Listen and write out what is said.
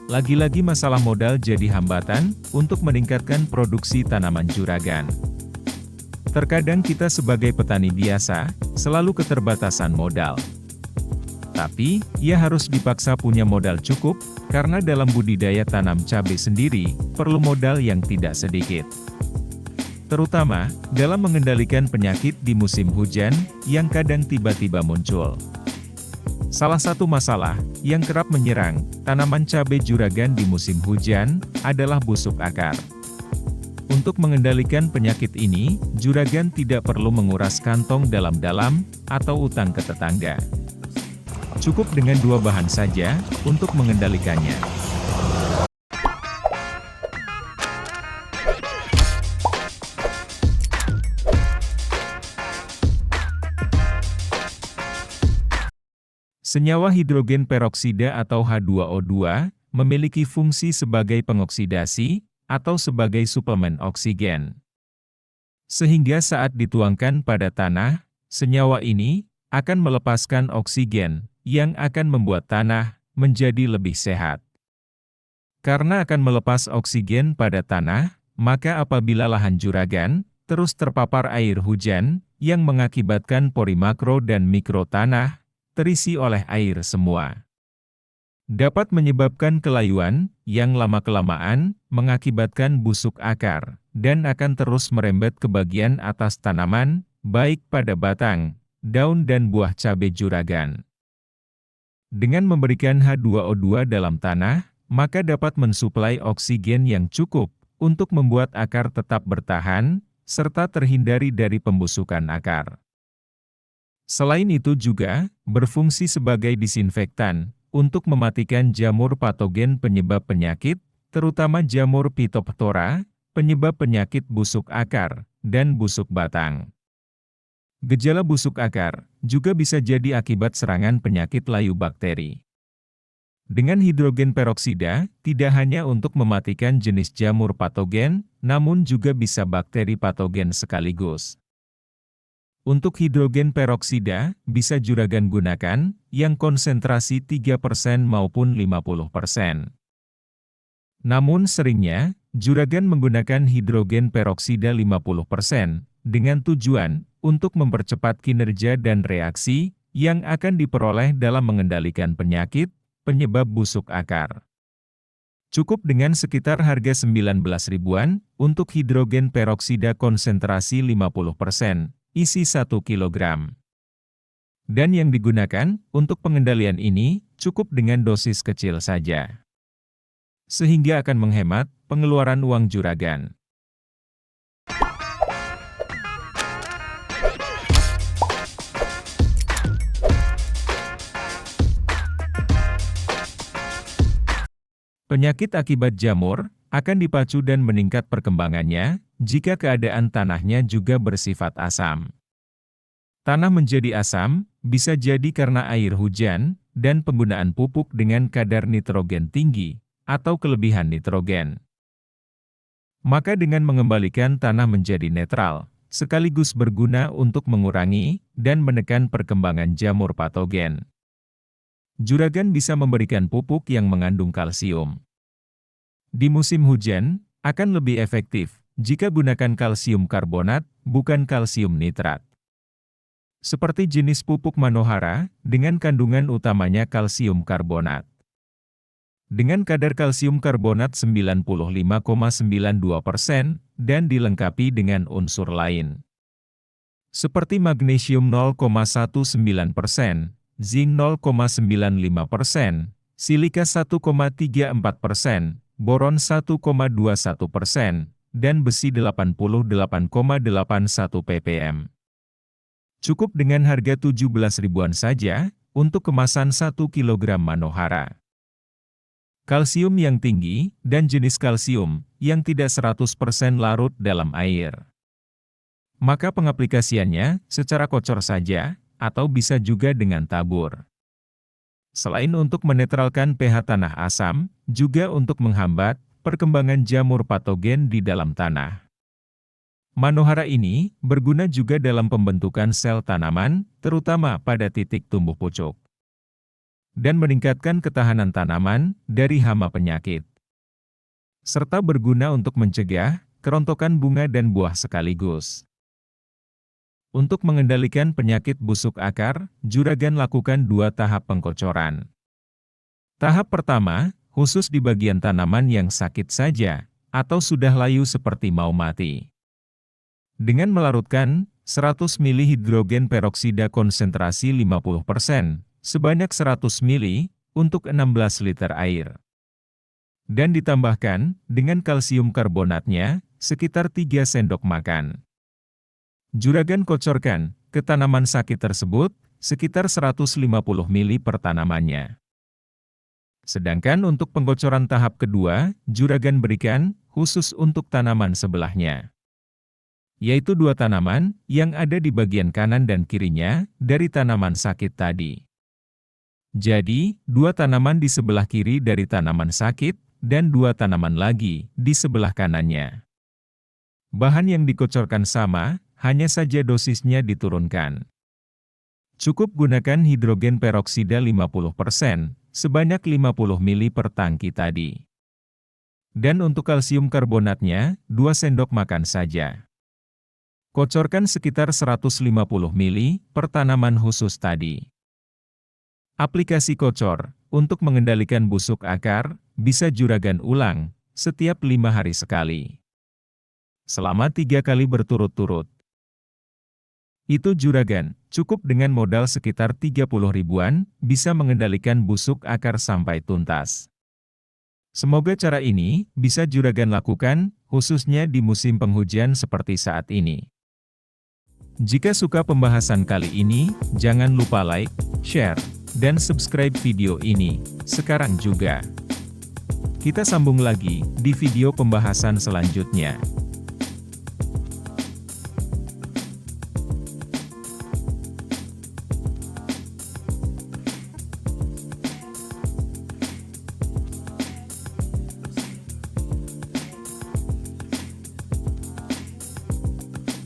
Lagi-lagi masalah modal jadi hambatan untuk meningkatkan produksi tanaman juragan. Terkadang kita sebagai petani biasa, selalu keterbatasan modal. Tapi, ia harus dipaksa punya modal cukup, karena dalam budidaya tanam cabai sendiri, perlu modal yang tidak sedikit. Terutama, dalam mengendalikan penyakit di musim hujan, yang kadang tiba-tiba muncul. Salah satu masalah, yang kerap menyerang, tanaman cabai juragan di musim hujan, adalah busuk akar. Untuk mengendalikan penyakit ini, juragan tidak perlu menguras kantong dalam-dalam, atau utang ke tetangga. Cukup dengan 2 bahan saja, untuk mengendalikannya. Senyawa hidrogen peroksida atau H2O2, memiliki fungsi sebagai pengoksidasi, atau sebagai suplemen oksigen. Sehingga saat dituangkan pada tanah, senyawa ini akan melepaskan oksigen, yang akan membuat tanah menjadi lebih sehat. Karena akan melepas oksigen pada tanah, maka apabila lahan juragan terus terpapar air hujan, yang mengakibatkan pori makro dan mikro tanah terisi oleh air semua, dapat menyebabkan kelayuan, yang lama-kelamaan mengakibatkan busuk akar, dan akan terus merembet ke bagian atas tanaman, baik pada batang, daun dan buah cabai juragan. Dengan memberikan H2O2 dalam tanah, maka dapat mensuplai oksigen yang cukup, untuk membuat akar tetap bertahan, serta terhindari dari pembusukan akar. Selain itu juga, berfungsi sebagai disinfektan, untuk mematikan jamur patogen penyebab penyakit, terutama jamur Phytophthora, penyebab penyakit busuk akar, dan busuk batang. Gejala busuk akar juga bisa jadi akibat serangan penyakit layu bakteri. Dengan hidrogen peroksida, tidak hanya untuk mematikan jenis jamur patogen, namun juga bisa bakteri patogen sekaligus. Untuk hidrogen peroksida, bisa juragan gunakan, yang konsentrasi 3% maupun 50%. Namun seringnya, juragan menggunakan hidrogen peroksida 50%, dengan tujuan untuk mempercepat kinerja dan reaksi yang akan diperoleh dalam mengendalikan penyakit penyebab busuk akar. Cukup dengan sekitar harga 19 ribuan untuk hidrogen peroksida konsentrasi 50%, isi 1 kg. Dan yang digunakan untuk pengendalian ini cukup dengan dosis kecil saja, sehingga akan menghemat pengeluaran uang juragan. Penyakit akibat jamur akan dipacu dan meningkat perkembangannya jika keadaan tanahnya juga bersifat asam. Tanah menjadi asam bisa jadi karena air hujan dan penggunaan pupuk dengan kadar nitrogen tinggi atau kelebihan nitrogen. Maka dengan mengembalikan tanah menjadi netral, sekaligus berguna untuk mengurangi dan menekan perkembangan jamur patogen. Juragan bisa memberikan pupuk yang mengandung kalsium. Di musim hujan, akan lebih efektif jika gunakan kalsium karbonat, bukan kalsium nitrat. Seperti jenis pupuk Manohara, dengan kandungan utamanya kalsium karbonat. Dengan kadar kalsium karbonat 95,92% dan dilengkapi dengan unsur lain, seperti magnesium 0,19%, zinc 0,95%, silika 1,34%, boron 1,21%, dan besi 88,81 ppm. Cukup dengan harga 17 ribuan saja, untuk kemasan 1 kg Manohara. Kalsium yang tinggi, dan jenis kalsium, yang tidak 100% larut dalam air. Maka pengaplikasiannya, secara kocor saja, atau bisa juga dengan tabur. Selain untuk menetralkan pH tanah asam, juga untuk menghambat perkembangan jamur patogen di dalam tanah. Manohara ini berguna juga dalam pembentukan sel tanaman, terutama pada titik tumbuh pucuk. dan meningkatkan ketahanan tanaman dari hama penyakit, serta berguna untuk mencegah kerontokan bunga dan buah sekaligus. Untuk mengendalikan penyakit busuk akar, juragan lakukan 2 tahap pengkocoran. Tahap pertama, khusus di bagian tanaman yang sakit saja, atau sudah layu seperti mau mati. Dengan melarutkan 100 ml hidrogen peroksida konsentrasi 50%, sebanyak 100 ml, untuk 16 liter air. Dan ditambahkan, dengan kalsium karbonatnya, sekitar 3 sendok makan. Juragan kocorkan ke tanaman sakit tersebut, sekitar 150 ml per tanamannya. Sedangkan untuk pengkocoran tahap kedua, juragan berikan khusus untuk tanaman sebelahnya, yaitu 2 tanaman yang ada di bagian kanan dan kirinya dari tanaman sakit tadi. Jadi, 2 tanaman di sebelah kiri dari tanaman sakit, dan 2 tanaman lagi di sebelah kanannya. Bahan yang dikocorkan sama, hanya saja dosisnya diturunkan. Cukup gunakan hidrogen peroksida 50%, sebanyak 50 ml per tangki tadi. Dan untuk kalsium karbonatnya, 2 sendok makan saja. Kocorkan sekitar 150 ml per tanaman khusus tadi. Aplikasi kocor, untuk mengendalikan busuk akar, bisa juragan ulang, setiap 5 hari sekali. Selama 3 kali berturut-turut. Itu juragan, cukup dengan modal sekitar 30 ribuan, bisa mengendalikan busuk akar sampai tuntas. Semoga cara ini bisa juragan lakukan, khususnya di musim penghujan seperti saat ini. Jika suka pembahasan kali ini, jangan lupa like, share, dan subscribe video ini, sekarang juga. Kita sambung lagi, di video pembahasan selanjutnya.